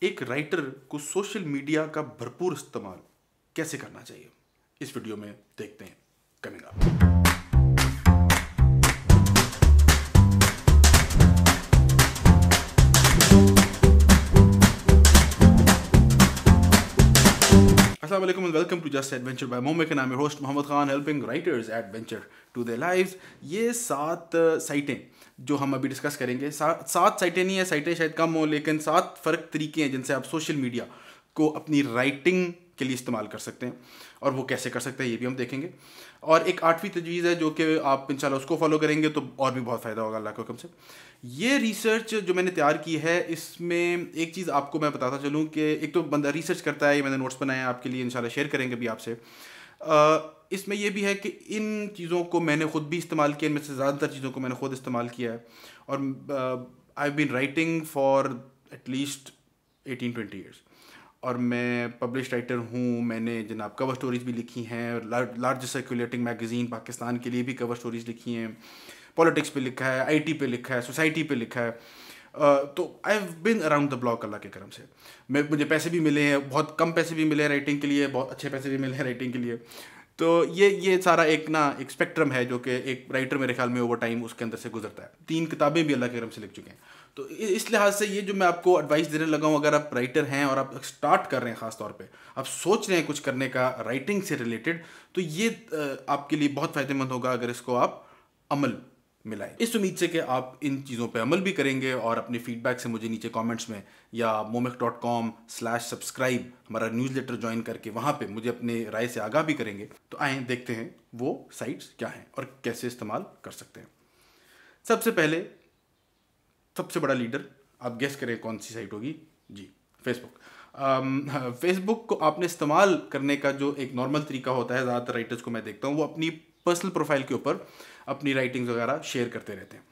एक राइटर को social media का भरपूर इस्तेमाल कैसे करना चाहिए, इस वीडियो में देखते हैं। Coming up. अस्सलाम वालेकुम and welcome to just adventure by मोमिक and I am your host Mohammad Khan, helping writers at venture to their lives. ये 7 साइटें जो हम अभी डिस्कस करेंगे, 7 साइटें नहीं है, साइटें शायद कम हो, लेकिन 7 फ़र्क तरीके हैं जिनसे आप सोशल मीडिया को अपनी राइटिंग के लिए इस्तेमाल कर सकते हैं, और वो कैसे कर सकते हैं ये भी हम देखेंगे। और एक 8वीं तजवीज़ है जो कि आप इंशाल्लाह उसको फॉलो करेंगे तो और भी बहुत फ़ायदा होगा अल्लाह के हुक्म से। ये रिसर्च जो मैंने तैयार की है, इसमें एक चीज़ आपको मैं बताता चलूँ कि एक तो बंदा रिसर्च करता है, ये मैंने नोट्स बनाए हैं आपके लिए, इंशाल्लाह शेयर करेंगे भी आपसे। इसमें यह भी है कि इन चीज़ों को मैंने ख़ुद भी इस्तेमाल किया, इनमें से ज़्यादातर चीज़ों को मैंने ख़ुद इस्तेमाल किया है, और I been writing for at least 18-20 years, और मैं पब्लिश राइटर हूँ। मैंने जनाब कवर स्टोरीज़ भी लिखी हैं, लार्जेस्ट सर्कुलेटिंग मैगज़ीन पाकिस्तान के लिए भी कवर स्टोरीज़ लिखी हैं, पॉलिटिक्स पे लिखा है, आईटी पे लिखा है, सोसाइटी पे लिखा है। तो I have been around the block अल्लाह के करम से। मुझे पैसे भी मिले हैं, बहुत कम पैसे भी मिले हैं राइटिंग के लिए, बहुत अच्छे पैसे भी मिले हैं राइटिंग के लिए। तो ये सारा एक स्पेक्ट्रम है जो कि एक राइटर मेरे ख्याल में ओवर टाइम उसके अंदर से गुजरता है। 3 किताबें भी अल्लाह के करम से लिख चुके हैं। तो इस लिहाज से ये जो मैं आपको एडवाइस देने लगा हूँ, अगर आप राइटर हैं और आप स्टार्ट कर रहे हैं, ख़ास तौर पे आप सोच रहे हैं कुछ करने का राइटिंग से रिलेटेड, तो ये आपके लिए बहुत फ़ायदेमंद होगा अगर इसको आप अमल मिलाएं। इस उम्मीद से कि आप इन चीज़ों पे अमल भी करेंगे और अपने फीडबैक से मुझे नीचे कमेंट्स में या momic.com/subscribe हमारा न्यूज़लेटर ज्वाइन करके वहाँ पे मुझे अपने राय से आगाह भी करेंगे। तो आएँ देखते हैं वो साइट्स क्या हैं और कैसे इस्तेमाल कर सकते हैं। सबसे पहले सबसे बड़ा लीडर, आप गेस करें कौन सी साइट होगी? जी, फेसबुक। फेसबुक को आपने इस्तेमाल करने का जो एक नॉर्मल तरीका होता है, ज़्यादातर राइटर्स को मैं देखता हूँ वो अपनी पर्सनल प्रोफाइल के ऊपर अपनी राइटिंग्स वगैरह शेयर करते रहते हैं।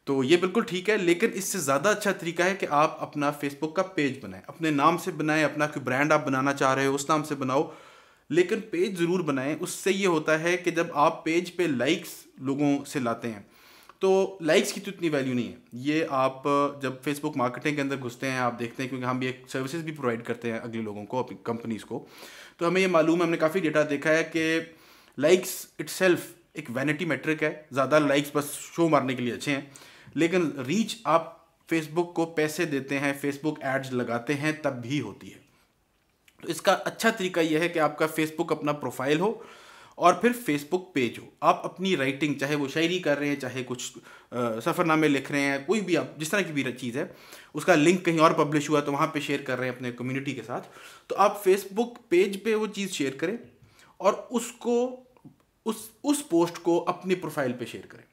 तो ये बिल्कुल ठीक है, लेकिन इससे ज़्यादा अच्छा तरीका है कि आप अपना फेसबुक का पेज बनाएं, अपने नाम से बनाएं, अपना कोई ब्रांड आप बनाना चाह रहे हो उस नाम से बनाओ, लेकिन पेज ज़रूर बनाएं। उससे ये होता है कि जब आप पेज पे लाइक्स लोगों से लाते हैं, तो लाइक्स की तो इतनी वैल्यू नहीं है। ये आप जब फेसबुक मार्केटिंग के अंदर घुसते हैं, आप देखते हैं, क्योंकि हम भी एक सर्विसेज भी प्रोवाइड करते हैं अगले लोगों को, अपनी कंपनीज़ को, तो हमें ये मालूम है, हमने काफ़ी डेटा देखा है कि लाइक्स इटसेल्फ एक वैनिटी मेट्रिक है। ज़्यादा लाइक्स बस शो मारने के लिए अच्छे हैं, लेकिन रीच आप फेसबुक को पैसे देते हैं, फेसबुक एड्स लगाते हैं, तब भी होती है। तो इसका अच्छा तरीका यह है कि आपका फेसबुक अपना प्रोफाइल हो और फिर फेसबुक पेज हो। आप अपनी राइटिंग, चाहे वो शायरी कर रहे हैं, चाहे कुछ सफ़रनामे लिख रहे हैं, कोई भी आप जिस तरह की भी चीज़ है, उसका लिंक कहीं और पब्लिश हुआ तो वहाँ पे शेयर कर रहे हैं अपने कम्युनिटी के साथ, तो आप फेसबुक पेज पे वो चीज़ शेयर करें और उसको उस पोस्ट को अपनी प्रोफाइल पे शेयर करें।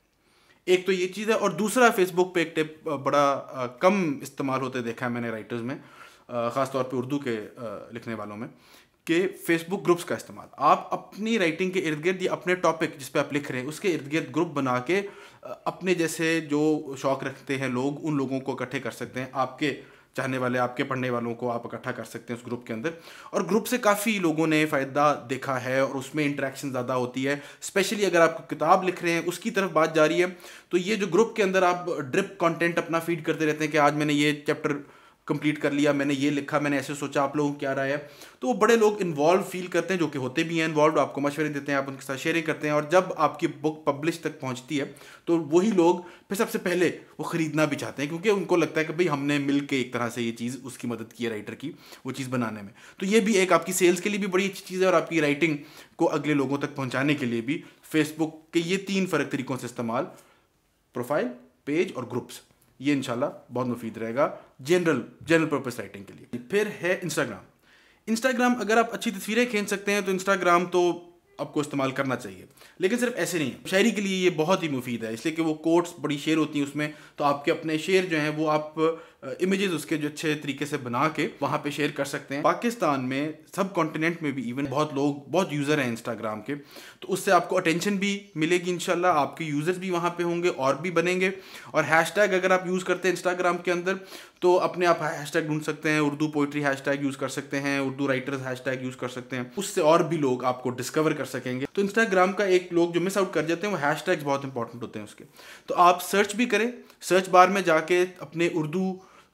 एक तो ये चीज़ है, और दूसरा फेसबुक पे एक टिप बड़ा कम इस्तेमाल होते देखा है मैंने राइटर्स में, ख़ास तौर पे उर्दू के लिखने वालों में, कि फेसबुक ग्रुप्स का इस्तेमाल। आप अपनी राइटिंग के इर्द गिर्द या अपने टॉपिक जिस पे आप लिख रहे हैं उसके इर्द गिर्द ग्रुप बना के अपने जैसे जो शौक़ रखते हैं लोग, उन लोगों को इकट्ठे कर सकते हैं। आपके चाहने वाले, आपके पढ़ने वालों को आप इकट्ठा कर सकते हैं उस ग्रुप के अंदर, और ग्रुप से काफ़ी लोगों ने फ़ायदा देखा है और उसमें इंटरेक्शन ज़्यादा होती है। स्पेशली अगर आप किताब लिख रहे हैं, उसकी तरफ बात जा रही है, तो ये जो ग्रुप के अंदर आप ड्रिप कंटेंट अपना फीड करते रहते हैं कि आज मैंने ये चैप्टर कंप्लीट कर लिया, मैंने ये लिखा, मैंने ऐसे सोचा, आप लोगों को क्या राय है, तो वो बड़े लोग इन्वॉल्व फील करते हैं, जो कि होते भी हैं इन्वॉल्व, आपको मशवरे देते हैं, आप उनके साथ शेयरिंग करते हैं, और जब आपकी बुक पब्लिश तक पहुंचती है तो वही लोग फिर सबसे पहले वो ख़रीदना भी चाहते हैं, क्योंकि उनको लगता है कि भाई हमने मिल के एक तरह से ये चीज़, उसकी मदद की है राइटर की वो चीज़ बनाने में। तो ये भी एक आपकी सेल्स के लिए भी बड़ी अच्छी चीज़ है, और आपकी राइटिंग को अगले लोगों तक पहुँचाने के लिए भी फेसबुक के ये 3 फ़र्क तरीक़ों से इस्तेमाल, प्रोफाइल, पेज और ग्रुप्स, ये इंशाल्लाह बहुत मुफीद रहेगा जनरल पर्पस राइटिंग के लिए। फिर है इंस्टाग्राम। अगर आप अच्छी तस्वीरें खींच सकते हैं तो इंस्टाग्राम तो आपको इस्तेमाल करना चाहिए, लेकिन सिर्फ ऐसे नहीं है। शायरी के लिए ये बहुत ही मुफीद है, इसलिए कि वो कोट्स बड़ी शेयर होती हैं उसमें, तो आपके अपने शेयर जो हैं वो आप इमेजेस उसके जो अच्छे तरीके से बना के वहाँ पे शेयर कर सकते हैं। पाकिस्तान में, सब कॉन्टिनेंट में भी इवन, बहुत यूज़र हैं इंस्टाग्राम के, तो उससे आपको अटेंशन भी मिलेगी इंशाल्लाह, आपके यूज़र्स भी वहाँ पे होंगे और भी बनेंगे। और हैशटैग अगर आप यूज़ करते हैं इंस्टाग्राम के अंदर, तो अपने आप हैशटैग ढूंढ सकते हैं, उर्दू पोइट्री हैशटैग यूज़ कर सकते हैं, उर्दू राइटर्स हैशटैग यूज़ कर सकते हैं, उससे और भी लोग आपको डिस्कवर कर सकेंगे। तो इंस्टाग्राम का एक लोग जो मिस आउट कर जाते हैं, वो हैशटैग्स बहुत इंपॉर्टेंट होते हैं उसके। तो आप सर्च भी करें, सर्च बार में जाके अपने उर्दू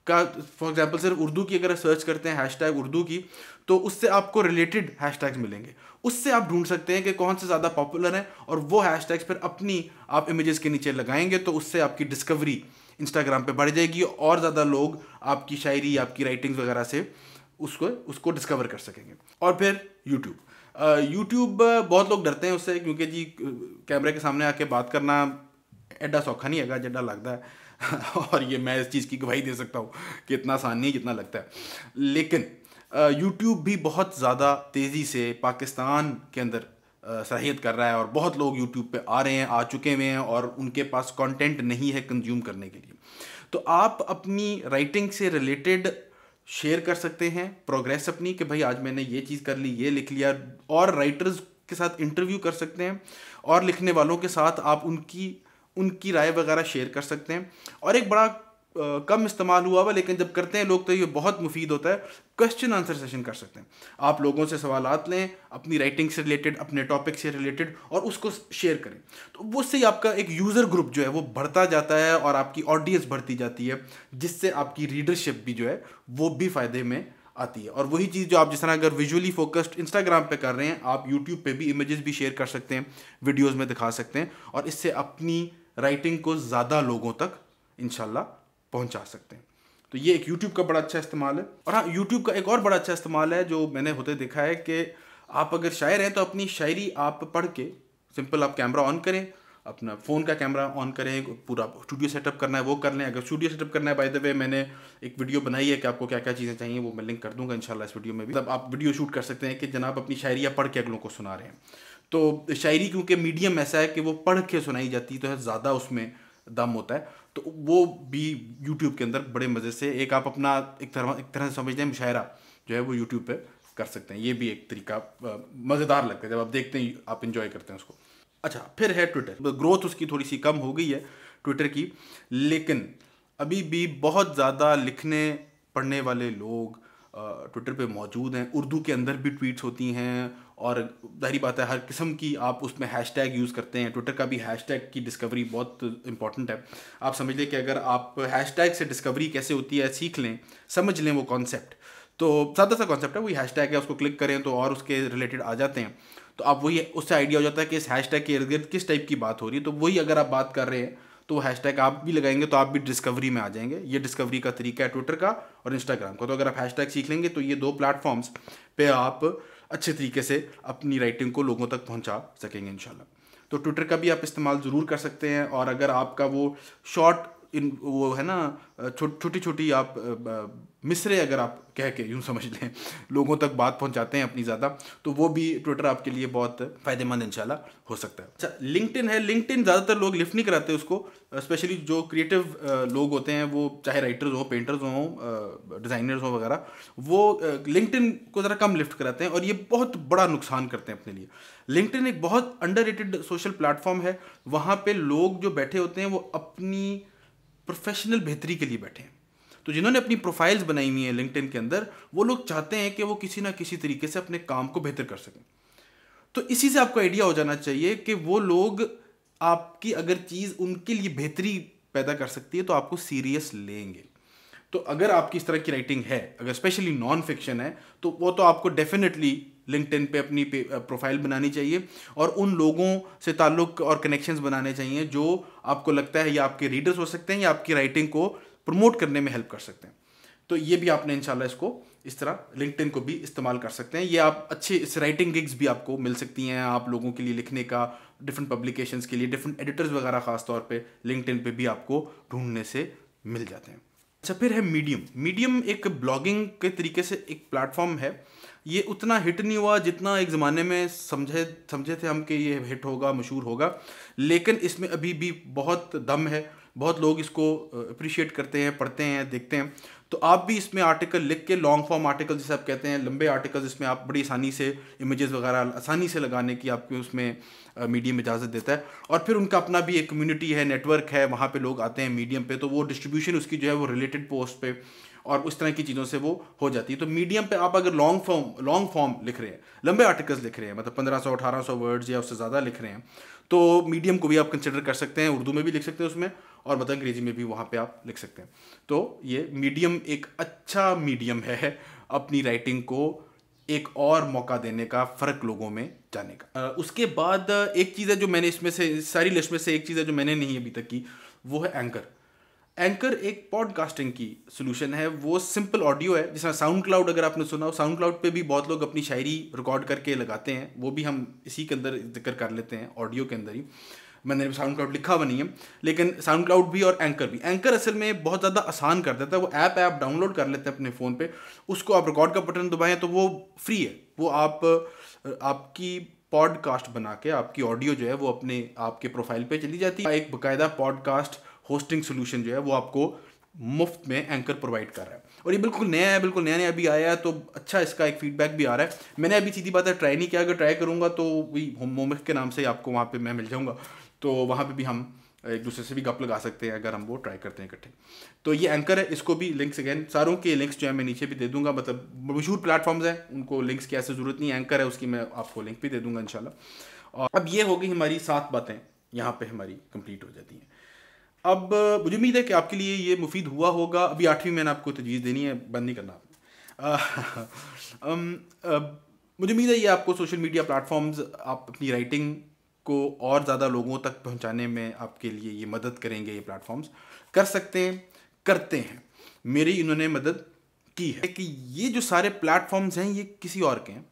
का, फॉर एग्जांपल सिर्फ उर्दू की अगर सर्च करते हैं हैशटैग उर्दू की, तो उससे आपको रिलेटेड हैशटैग्स मिलेंगे। उससे आप ढूंढ सकते हैं कि कौन से ज़्यादा पॉपुलर हैं, और वो हैशटैग्स फिर अपनी आप इमेजेस के नीचे लगाएंगे, तो उससे आपकी डिस्कवरी इंस्टाग्राम पे बढ़ जाएगी और ज़्यादा लोग आपकी शायरी, आपकी राइटिंग्स वगैरह से उसको डिस्कवर कर सकेंगे। और फिर यूट्यूब बहुत लोग डरते हैं उससे, क्योंकि जी कैमरे के सामने आके बात करना एडा सौखा नहीं है, जेडा लगता है और ये मैं इस चीज़ की गवाही दे सकता हूँ कि इतना आसान नहीं जितना लगता है। लेकिन यूट्यूब भी बहुत ज़्यादा तेज़ी से पाकिस्तान के अंदर सराहियत कर रहा है, और बहुत लोग यूट्यूब पे आ रहे हैं, आ चुके हुए हैं, और उनके पास कंटेंट नहीं है कंज्यूम करने के लिए। तो आप अपनी राइटिंग से रिलेटेड शेयर कर सकते हैं प्रोग्रेस अपनी, कि भाई आज मैंने ये चीज़ कर ली, ये लिख लिया, और राइटर्स के साथ इंटरव्यू कर सकते हैं, और लिखने वालों के साथ आप उनकी राय वगैरह शेयर कर सकते हैं। और एक बड़ा कम इस्तेमाल हुआ हुआ, लेकिन जब करते हैं लोग तो ये बहुत मुफीद होता है, क्वेश्चन आंसर सेशन कर सकते हैं। आप लोगों से सवालात लें अपनी राइटिंग से रिलेटेड, अपने टॉपिक से रिलेटेड, और उसको शेयर करें। तो वो उससे आपका एक यूज़र ग्रुप जो है वो बढ़ता जाता है, और आपकी ऑडियंस बढ़ती जाती है, जिससे आपकी रीडरशिप भी जो है वो भी फ़ायदे में आती है। और वही चीज़ जो आप जिस तरह अगर विजुअली फोकस्ड इंस्टाग्राम पे कर रहे हैं, आप यूट्यूब पे भी इमेजेस भी शेयर कर सकते हैं, वीडियोज़ में दिखा सकते हैं, और इससे अपनी राइटिंग को ज़्यादा लोगों तक इंशाल्लाह पहुंचा सकते हैं। तो ये एक यूट्यूब का बड़ा अच्छा इस्तेमाल है। और हाँ, यूट्यूब का एक और बड़ा अच्छा इस्तेमाल है जो मैंने होते देखा है, कि आप अगर शायर हैं तो अपनी शायरी आप पढ़ के, सिंपल आप कैमरा ऑन करें, अपना फ़ोन का कैमरा ऑन करें, पूरा स्टूडियो सेटअप करना है वो कर लें। अगर स्टूडियो सेटअप करना है, बाय द वे मैंने एक वीडियो बनाई है कि आपको क्या क्या चीज़ें चाहिए, वो मैं लिंक कर दूंगा इंशाल्लाह इस वीडियो में भी। तब आप वीडियो शूट कर सकते हैं कि जनाब अपनी शायरियाँ पढ़ के अगलों को सुना रहे हैं। तो शायरी क्योंकि मीडियम ऐसा है कि वो पढ़ के सुनाई जाती है, तो ज़्यादा उसमें दम होता है, तो वो भी यूट्यूब के अंदर बड़े मज़े से एक आप अपना एक तरह से समझ लें मुशायरा जो है वो यूट्यूब पे कर सकते हैं। ये भी एक तरीका मज़ेदार लगता है, जब आप देखते हैं आप इंजॉय करते हैं उसको। अच्छा, फिर है ट्विटर। ग्रोथ उसकी थोड़ी सी कम हो गई है ट्विटर की, लेकिन अभी भी बहुत ज़्यादा लिखने पढ़ने वाले लोग ट्विटर पे मौजूद हैं। उर्दू के अंदर भी ट्वीट्स होती हैं, और जाहिर बात है हर किस्म की आप उसमें हैशटैग यूज़ करते हैं। ट्विटर का भी हैशटैग की डिस्कवरी बहुत इंपॉर्टेंट है। आप समझ लें कि अगर आप हैशटैग से डिस्कवरी कैसे होती है सीख लें, समझ लें वो कॉन्सेप्ट, तो सादा सा कॉन्सेप्ट है, वही हैशटैग है, उसको क्लिक करें तो और उसके रिलेटेड आ जाते हैं। तो आप वही उससे आइडिया हो जाता है कि इस हैशटैग के इर्द गिर्द किस टाइप की बात हो रही है। तो वही अगर आप बात कर रहे हैं तो वो हैशटैग आप भी लगाएंगे तो आप भी डिस्कवरी में आ जाएंगे। ये डिस्कवरी का तरीका है ट्विटर का और इंस्टाग्राम का। तो अगर आप हैशटैग सीख लेंगे तो ये दो प्लेटफॉर्म्स पे आप अच्छे तरीके से अपनी राइटिंग को लोगों तक पहुंचा सकेंगे इंशाल्लाह। तो ट्विटर का भी आप इस्तेमाल ज़रूर कर सकते हैं। और अगर आपका वो शॉर्ट वो है ना, छोटी छोटी आप मिसरे अगर आप कह के यूँ समझ लें लोगों तक बात पहुंचाते हैं अपनी ज़्यादा, तो वो भी ट्विटर आपके लिए बहुत फ़ायदेमंद इंशाल्लाह हो सकता है। अच्छा, लिंक्डइन है। लिंक्डइन ज़्यादातर लोग लिफ्ट नहीं कराते उसको, स्पेशली जो क्रिएटिव लोग होते हैं, वो चाहे राइटर्स हों, पेंटर्स हों, डिज़ाइनर्स हों वगैरह, वो लिंक्डइन को ज़रा कम लिफ्ट कराते हैं, और ये बहुत बड़ा नुकसान करते हैं अपने लिए। लिंक्डइन एक बहुत अंडररेटेड सोशल प्लेटफॉर्म है। वहाँ पे लोग जो बैठे होते हैं वो अपनी प्रोफेशनल बेहतरी के लिए बैठे हैं। तो जिन्होंने अपनी प्रोफाइल्स बनाई हुई हैं लिंक्डइन के अंदर, वो लोग चाहते हैं कि वो किसी ना किसी तरीके से अपने काम को बेहतर कर सकें। तो इसी से आपको आइडिया हो जाना चाहिए कि वो लोग आपकी अगर चीज़ उनके लिए बेहतरी पैदा कर सकती है तो आपको सीरियस लेंगे। तो अगर आपकी इस तरह की राइटिंग है, अगर स्पेशली नॉन फिक्शन है, तो वो तो आपको डेफिनेटली लिंक्डइन पे अपनी प्रोफाइल बनानी चाहिए, और उन लोगों से ताल्लुक़ और कनेक्शंस बनाने चाहिए जो आपको लगता है या आपके रीडर्स हो सकते हैं या आपकी राइटिंग को प्रमोट करने में हेल्प कर सकते हैं। तो ये भी आपने इंशाल्लाह इसको इस तरह लिंक्डइन को भी इस्तेमाल कर सकते हैं। ये आप अच्छे इस राइटिंग गिग्स भी आपको मिल सकती हैं, आप लोगों के लिए लिखने का, डिफरेंट पब्लिकेशंस के लिए, डिफरेंट एडिटर्स वगैरह ख़ास तौर पे लिंक्डइन पे भी आपको ढूंढने से मिल जाते हैं। अच्छा, फिर है मीडियम। मीडियम एक ब्लॉगिंग के तरीके से एक प्लेटफॉर्म है। ये उतना हिट नहीं हुआ जितना एक ज़माने में समझे थे हम कि ये हिट होगा, मशहूर होगा, लेकिन इसमें अभी भी बहुत दम है। बहुत लोग इसको अप्रिशिएट करते हैं, पढ़ते हैं, देखते हैं। तो आप भी इसमें आर्टिकल लिख के, लॉन्ग फॉर्म आर्टिकल जिसे आप कहते हैं, लंबे आर्टिकल्स, इसमें आप बड़ी आसानी से इमेजेस वगैरह आसानी से लगाने की आपको उसमें मीडियम इजाज़त देता है। और फिर उनका अपना भी एक कम्युनिटी है, नेटवर्क है, वहाँ पे लोग आते हैं मीडियम पे, तो वो डिस्ट्रीब्यूशन उसकी जो है वो रिलेटेड पोस्ट पे और उस तरह की चीज़ों से वो हो जाती है। तो मीडियम पे आप अगर लॉन्ग फॉर्म लिख रहे हैं, लंबे आर्टिकल्स लिख रहे हैं, मतलब 1500 1800 वर्ड्स या उससे ज़्यादा लिख रहे हैं, तो मीडियम को भी आप कंसिडर कर सकते हैं। उर्दू में भी लिख सकते हैं उसमें, और मतलब अंग्रेजी में भी वहाँ पे आप लिख सकते हैं। तो ये मीडियम एक अच्छा मीडियम है अपनी राइटिंग को एक और मौका देने का, फ़र्क लोगों में जाने का। उसके बाद एक चीज़ है जो मैंने इसमें से सारी लिस्ट में से एक चीज़ है जो मैंने नहीं अभी तक की, वो है एंकर। एंकर एक पॉडकास्टिंग की सोल्यूशन है। वो सिंपल ऑडियो है, जैसा साउंड क्लाउड अगर आपने सुना हो, साउंड क्लाउड पे भी बहुत लोग अपनी शायरी रिकॉर्ड करके लगाते हैं, वो भी हम इसी के अंदर जिक्र कर लेते हैं, ऑडियो के अंदर ही। मैंने साउंड क्लाउड लिखा हुआ नहीं है, लेकिन साउंड क्लाउड भी और एंकर भी। एंकर असल में बहुत ज़्यादा आसान कर देता है। वो ऐप आप डाउनलोड कर लेते हैं अपने फ़ोन पे, उसको आप रिकॉर्ड का बटन दबाएं तो वो फ्री है। वो आपकी पॉडकास्ट बना के आपकी ऑडियो जो है वो अपने आपके प्रोफाइल पे चली जाती है। एक बाकायदा पॉडकास्ट होस्टिंग सोल्यूशन जो है वो आपको मुफ्त में एंकर प्रोवाइड कर रहा है, और ये बिल्कुल नया है, बिल्कुल नया अभी आया है, तो अच्छा इसका एक फीडबैक भी आ रहा है। मैंने अभी सीधी बात है ट्राई नहीं किया, अगर ट्राई करूँगा तो वही मोमिक के नाम से आपको वहाँ पे मैं मिल जाऊँगा, तो वहाँ पे भी हम एक दूसरे से भी गप लगा सकते हैं अगर हम वो ट्राई करते हैं इकट्ठे। तो ये एंकर है, इसको भी लिंक्स अगेन सारों के लिंक्स जो है मैं नीचे भी दे दूंगा, मतलब मशहूर प्लेटफॉर्म्स हैं उनको लिंक्स की ऐसे ज़रूरत नहीं है, एंकर है उसकी मैं आपको लिंक भी दे दूंगा इंशाल्लाह। और अब ये हो गई हमारी 7 बातें, यहाँ पे हमारी कंप्लीट हो जाती हैं। अब मुझे उम्मीद है कि आपके लिए ये मुफीद हुआ होगा। अभी 8वीं मैंने आपको तजवीज़ देनी है, बंद नहीं करना आपने। मुझे उम्मीद है ये आपको सोशल मीडिया प्लेटफॉर्म्स आप अपनी राइटिंग को और ज़्यादा लोगों तक पहुंचाने में आपके लिए ये मदद करेंगे। ये प्लेटफॉर्म्स कर सकते हैं, करते हैं, मेरी इन्होंने मदद की है कि ये जो सारे प्लेटफॉर्म्स हैं ये किसी और के हैं।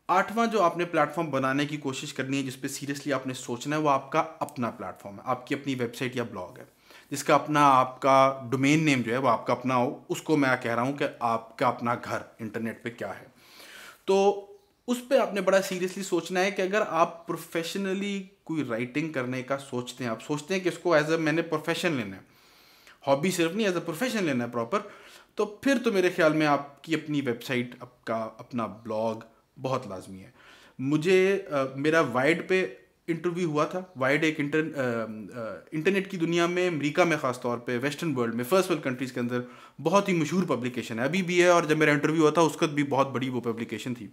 8वां जो आपने प्लेटफॉर्म बनाने की कोशिश करनी है, जिस पे सीरियसली आपने सोचना है, वो आपका अपना प्लेटफॉर्म है, आपकी अपनी वेबसाइट या ब्लॉग है, जिसका अपना आपका डोमेन नेम जो है वो आपका अपना हो। उसको मैं कह रहा हूँ कि आपका अपना घर इंटरनेट पे क्या है। तो उस पर आपने बड़ा सीरियसली सोचना है कि अगर आप प्रोफेशनली कोई राइटिंग करने का सोचते हैं, आप सोचते हैं कि इसको एज अ मैंने प्रोफेशन लेना है, हॉबी सिर्फ नहीं, एज अ प्रोफेशन लेना है प्रॉपर, तो फिर तो मेरे ख्याल में आपकी अपनी वेबसाइट, आपका अपना ब्लॉग बहुत लाजमी है। मुझे मेरा वाइड पे इंटरव्यू हुआ था। वाइड एक इंटरनेट की दुनिया में, अमेरिका में ख़ास तौर पे, वेस्टर्न वर्ल्ड में, फर्स्ट वर्ल्ड कंट्रीज़ के अंदर बहुत ही मशहूर पब्लिकेशन है, अभी भी है, और जब मेरा इंटरव्यू हुआ था उस वक्त भी बहुत बड़ी वो पब्लिकेशन थी।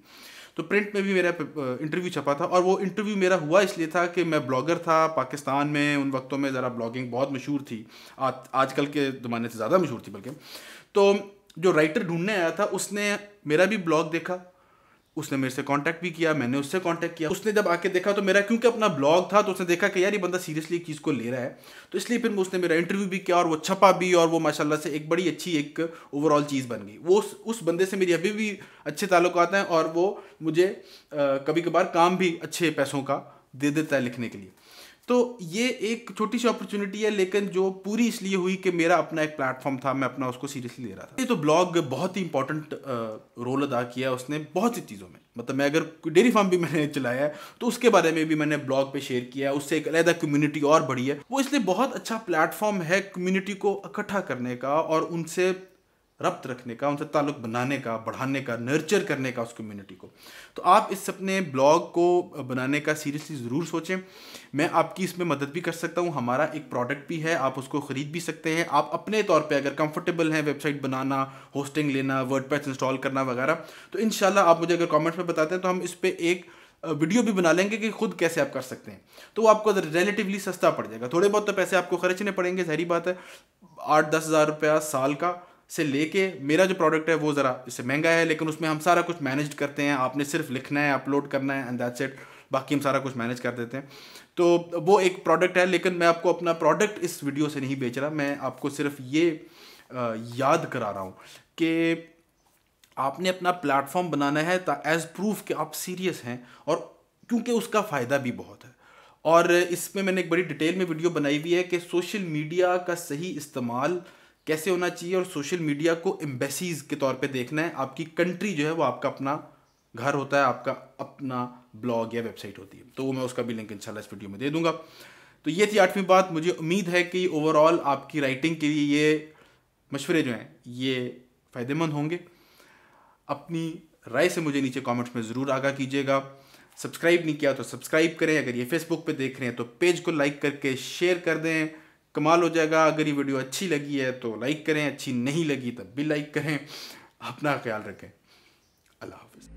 तो प्रिंट में भी मेरा इंटरव्यू छपा था, और वो इंटरव्यू मेरा हुआ इसलिए था कि मैं ब्लॉगर था पाकिस्तान में। उन वक्तों में ज़रा ब्लॉगिंग बहुत मशहूर थी, आजकल के ज़माने से ज़्यादा मशहूर थी बल्कि। तो जो राइटर ढूंढने आया था उसने मेरा भी ब्लॉग देखा, उसने मेरे से कांटेक्ट भी किया, मैंने उससे कांटेक्ट किया। उसने जब आके देखा तो मेरा, क्योंकि अपना ब्लॉग था, तो उसने देखा कि यार ये बंदा सीरियसली एक चीज़ को ले रहा है, तो इसलिए फिर उसने मेरा इंटरव्यू भी किया और वो छपा भी, और वो माशाल्लाह से एक बड़ी अच्छी एक ओवरऑल चीज़ बन गई। वो उस बंदे से मेरी अभी भी अच्छे ताल्लुकात हैं, और वो मुझे कभी कभार काम भी अच्छे पैसों का दे देता है लिखने के लिए। तो ये एक छोटी सी अपॉर्चुनिटी है, लेकिन जो पूरी इसलिए हुई कि मेरा अपना एक प्लेटफॉर्म था, मैं अपना उसको सीरियसली ले रहा था। ये तो ब्लॉग बहुत ही इंपॉर्टेंट रोल अदा किया उसने बहुत सी चीज़ों में। मतलब मैं अगर डेयरी फार्म भी मैंने चलाया है तो उसके बारे में भी मैंने ब्लॉग पे शेयर किया है, उससे एक अलग कम्युनिटी और बढ़ी है। वो इसलिए बहुत अच्छा प्लेटफॉर्म है कम्युनिटी को इकट्ठा करने का, और उनसे रब्त रखने का, उनसे ताल्लुक बनाने का, बढ़ाने का, नर्चर करने का उस कम्युनिटी को। तो आप इस अपने ब्लॉग को बनाने का सीरियसली ज़रूर सोचें। मैं आपकी इसमें मदद भी कर सकता हूँ, हमारा एक प्रोडक्ट भी है, आप उसको ख़रीद भी सकते हैं। आप अपने तौर पे अगर कंफर्टेबल हैं वेबसाइट बनाना, होस्टिंग लेना, वर्डप्रेस इंस्टॉल करना वगैरह, तो इंशाल्लाह आप मुझे अगर कमेंट्स में बताते हैं तो हम इस पर एक वीडियो भी बना लेंगे कि खुद कैसे आप कर सकते हैं। तो वो आपको रिलेटिवली सस्ता पड़ जाएगा। थोड़े बहुत तो पैसे आपको खर्चने पड़ेंगे, ज़ाहिर बात है, 8-10 हज़ार रुपया साल का से लेके। मेरा जो प्रोडक्ट है वो ज़रा इससे महंगा है, लेकिन उसमें हम सारा कुछ मैनेज करते हैं। आपने सिर्फ लिखना है, अपलोड करना है, एंड दैट्स इट, बाकी हम सारा कुछ मैनेज कर देते हैं। तो वो एक प्रोडक्ट है, लेकिन मैं आपको अपना प्रोडक्ट इस वीडियो से नहीं बेच रहा। मैं आपको सिर्फ ये याद करा रहा हूँ कि आपने अपना प्लेटफॉर्म बनाना है एज प्रूफ कि आप सीरियस हैं, और क्योंकि उसका फ़ायदा भी बहुत है। और इसमें मैंने एक बड़ी डिटेल में वीडियो बनाई हुई है कि सोशल मीडिया का सही इस्तेमाल कैसे होना चाहिए, और सोशल मीडिया को एम्बेसीज के तौर पे देखना है। आपकी कंट्री जो है वो आपका अपना घर होता है, आपका अपना ब्लॉग या वेबसाइट होती है। तो वो मैं उसका भी लिंक इंशाल्लाह इस वीडियो में दे दूंगा। तो ये थी 8वीं बात। मुझे उम्मीद है कि ओवरऑल आपकी राइटिंग के लिए ये मशवरे जो हैं ये फ़ायदेमंद होंगे। अपनी राय से मुझे नीचे कमेंट्स में ज़रूर आगाह कीजिएगा। सब्सक्राइब नहीं किया तो सब्सक्राइब करें, अगर ये फेसबुक पे देख रहे हैं तो पेज को लाइक करके शेयर कर दें, कमाल हो जाएगा। अगर ये वीडियो अच्छी लगी है तो लाइक करें, अच्छी नहीं लगी तब भी लाइक करें। अपना ख्याल रखें। अल्लाह हाफ़िज़।